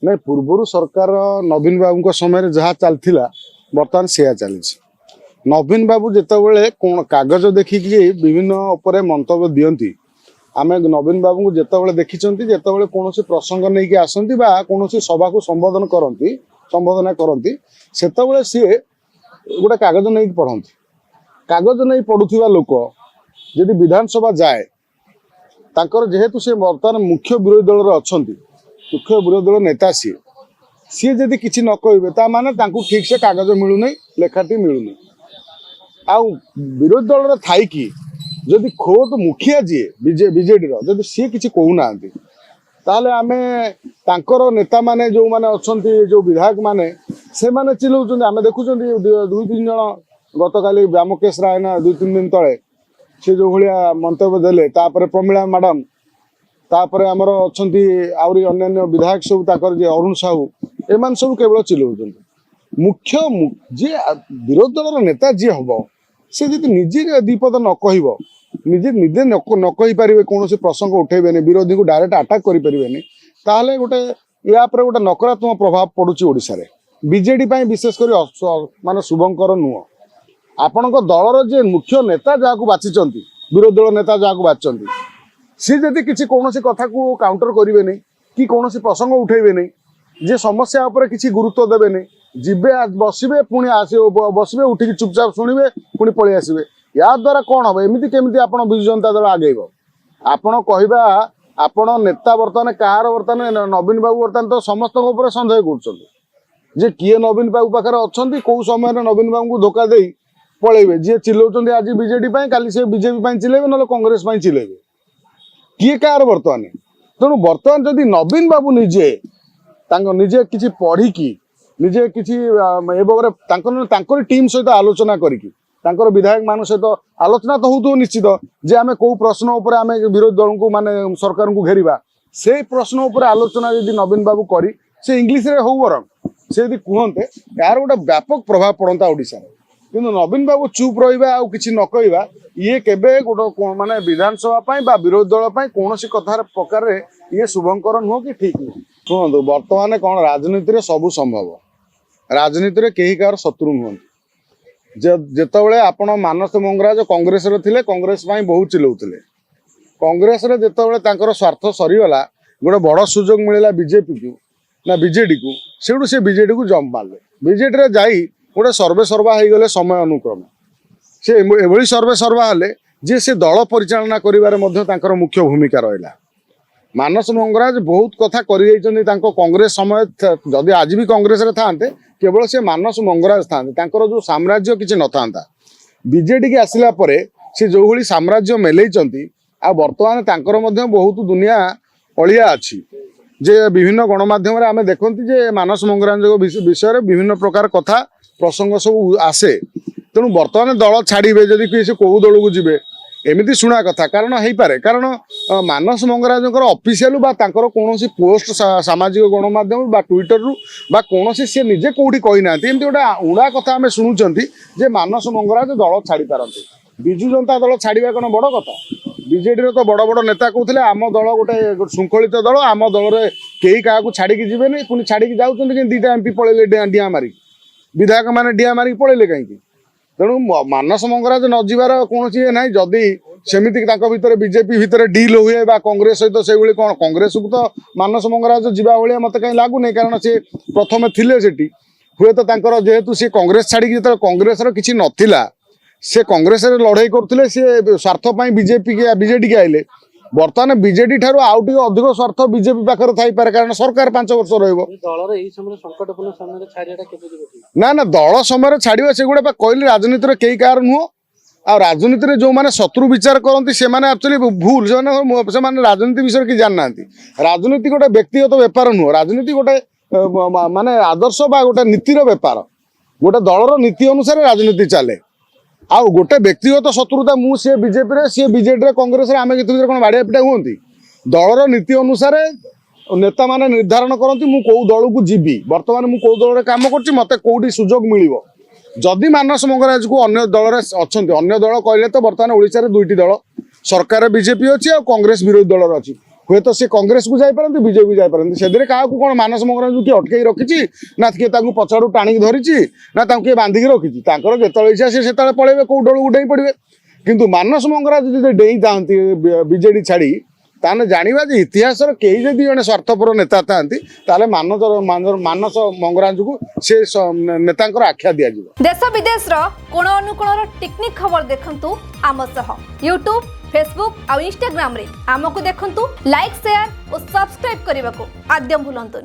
नहीं पूर्वर सरकार नवीन बाबू समय जहाँ चलता बर्तमान से चली नवीन बाबू जितेबाला कौन कागज देखिकी विभिन्न उपर मंतव्य दियंती आम नवीन बाबू को जितेबाला देखी जितेबाला कौन प्रसंग नहीं कि आसती कौन सभा को संबोधन करती से सी गोटे कागज नहीं पढ़ती कागज नहीं पढ़ुवा लोक जदि विधानसभा जाए तांकर जेहेतु से बर्तमान मुख्य विरोधी दल अच्छा मुख्य विरोधी दल नेता सी सी जदि किसी न कहे माने ठीक से कागज मिलूना लेखाटी मिलूनी आ विरोधी दल थी कि जदि खोद मुखिया जी बीजेडी जदि सी किसी कहूना ताहले आमे तांकर नेता माने जो माने अच्छी जो विधायक माने से माने चिल्लाउछन्ति आमे देखुछन्ति 2-3 जन गतकाली व्यामकेश राय ना 2-3 दिन तले से जो भाया मंतव्य देले तापर प्रमिला मैडम तापर आमर अच्छी आहरी अन्य विधायक सब ताकर जे अरुण साहू एमान सब केवल चिल्लाउछन्ति मुख्य जी विरोधी दल नेता जी हम से जी निजे दीपद न कह निजे निजे न कही पारे कौन प्रसंग उठेबे विरोधी को डायरेक्ट अटाक करें ताहले गोटे या गोटे नकारात्मक प्रभाव पड़ुची ओडिशा रे बीजेडी विशेष कर माने शुभंकर नुह आपण दलर जे मुख्य नेता जहाँ बाचिंट विरोधी दल नेता जहाँ बाचिंट सी जदि किसी कौन कथा को काउंटर करेंगे कि कौन प्रसंग उठेबे जे समस्या उपर किसी गुरुत्व देवे जीवे बसवे पुणी बसवे उठिक चुपचाप शुणे पुणी पलि आसवे या द्वारा कौन हम एमती केमी आप विजु जनता दल आगेब आपण कहवा आपण नेता बर्तमान कहार बर्तमान नवीन बाबू बर्तमान तो समस्त सन्देह कर किए नवीन बाबू पाखे अच्छा कौ समय नवीन बाबू को धोखा दे पलैबे जी चिल्लाउछन्ति आज बीजेडी कल से बीजेपी चिल्लेबे ना कांग्रेस चिल्लेबे किए कहार बर्तमान तेणु बर्तमान जदि नवीन बाबू निजे निजे किसी पढ़ी निजे किसी ए टीम सहित आलोचना करिकी विधायक मान सहित आलोचना तो हो निश्चित जे आम कौ प्रश्न उपर आम विरोधी दल को माने सरकार को घेरिबा से प्रश्न उपर आलोचना यदि नवीन बाबू करी से इंग्लिश रे हो बर से यदि कहते यार गोटे व्यापक प्रभाव पड़ता ओडिशा रे किंतु नवीन बाबू चुप रहिबा आ किछि न कहबा ये केबे गोटे माने विधानसभा पई बा विरोधी दल पई कोनोसी कथार प्रकार रे ये शुभंकर नुह कि ठीक नहीं शुणु बर्तमान कौन राजनीति रे सबू संभव राजनीति रे केही कार शत्रु नुहंती जेतबले आपण मानस मंगराज कांग्रेस रे थिले कांग्रेस पई बहुत चिल्लाउथिले कांग्रेस रे जेतबले तांकर स्वार्थ सरीगला गोटे बड़ सुजोग मिलला बीजेपी को ना बीजेडी को सेडू से बीजेडी को जंप मारले बीजेडी रे जाई गोटे सर्वे सर्वा हो गले समय अनुक्रम से एभली सर्वे सर्वा हेले जे से दल परिचालना करिवारे मध्य तांकर मुख्य भूमिका रहिला मानस मंगराज बहुत कथा कर कांग्रेस समय जदि आज भी कांग्रेस रे थांते केवल से मानस मंगराज थांते तांकर जो साम्राज्य किसी न था बीजेडी के आसिला परे से जो भली साम्राज्य मेलैचंती आ वर्तमान तांकर मध्य बहुत दुनिया अलिया अच्छी जे विभिन्न गणमाध्यम आम देखती जे मानस मंगराज विषय विभिन्न प्रकार कथा प्रसंग सब आसे तेणु वर्तमान दल छाड़े जदि किसी कौ दल को जीवे एमती शुणा कथा कारण हो पारे कारण मानस मंगराज ऑफिशियल बा तांकर कौन पोस्ट सामाजिक गणमाध्यम बा ट्विटर रु बा कौन सी निजे कौटी कही ना एमती गोटे उड़ा कथा आम शुणुंट जे मानस मंगराज दल छाड़ी पारती विजु जनता दल छाड़ा कौन बड़ कथा बीजेडी तो बड़ बड़ नेता कहते आम दल गोटे श्रृंखलित दल आम दल में कई क्या छाड़ी जीवे पुणी छाड़ी जाऊँ कि 2टा एमपी पलैले डिया मारिक विधायक मैंने डिया मारिक पलैले कहीं तेणु मानस मंगराज न जीवार कौन ये ना जदि सेमती भितर बीजेपी भितर डील हुए कांग्रेस सहित से कौन कांग्रेस को तो मानस मंगराज जीवा भाया मत कहीं लगुनि कारण से प्रथम थिले सेठी हुए तो जेहेतु सी कांग्रेस छाड़ी जो कांग्रेस किसी नथिला से कांग्रेस लड़ाई करते सी स्वार्थ बीजेपी के बीजेडी के आइले बर्तमान बीजेडी ठारू आउ टिके अधिक स्वार्थ बीजेपी पाखर थाई पारे कारण सरकार 5 वर्ष रहिबो ना ना दल समय छाड़िबा से गुडा कहली राजनीति रे केही कार नुह आ राजनीति रे जो माने शत्रु विचार करती से माने एक्चुअली भूल से माने राजनीति विषय कि जानना राजनीति गोटे व्यक्तिगत बेपार नुह राजनीति गोटे माने आदर्श बा गोटे नीतिर बेपार गोटे दलर नीति अनुसार राजनीति चले आ गोटे व्यक्तिगत शत्रुता मुझे बीजेपी सी बीजेडी कांग्रेस आम कौन बाड़िया पिटा हमें दलर नीति अनुसार नेता माने निर्धारण करती मु कौ दल को जीवी बर्तमान मु कौ दल कम कर मत कौटी सुजोग मिल जदि मानस मंगराज को अन्य दल अच्छा अन्य दल कहले तो बर्तमान ओडिशा रे 2टी दल सरकार बीजेपी अच्छी और कांग्रेस विरोधी दल अच्छी हुए तो सी कांग्रेस को जापारती बीजेपी जापारती से क्या मानस मंगराजू किए अटकई रखी ना किए पछाड़ू टाणी धरी ना किए बांधिकी रखी जो इच्छा सी से पड़े कौ डल को डेई पड़े किंतु मानस मंगराज जो डेई था बीजेडी छाड़ी ताने जानिबा जे इतिहास कई जदि जड़े स्वार्थपर नेता था मानस मंगराजू को से नेता आख्या दि देश विदेश कोण अनुकोण टेक्निक खबर देखंतु आम सह यूट्यूब फेसबुक और इंस्टाग्राम रे आमको देखंतु लाइक शेयर और सब्सक्राइब करने को आद्यम भूलंतुनी।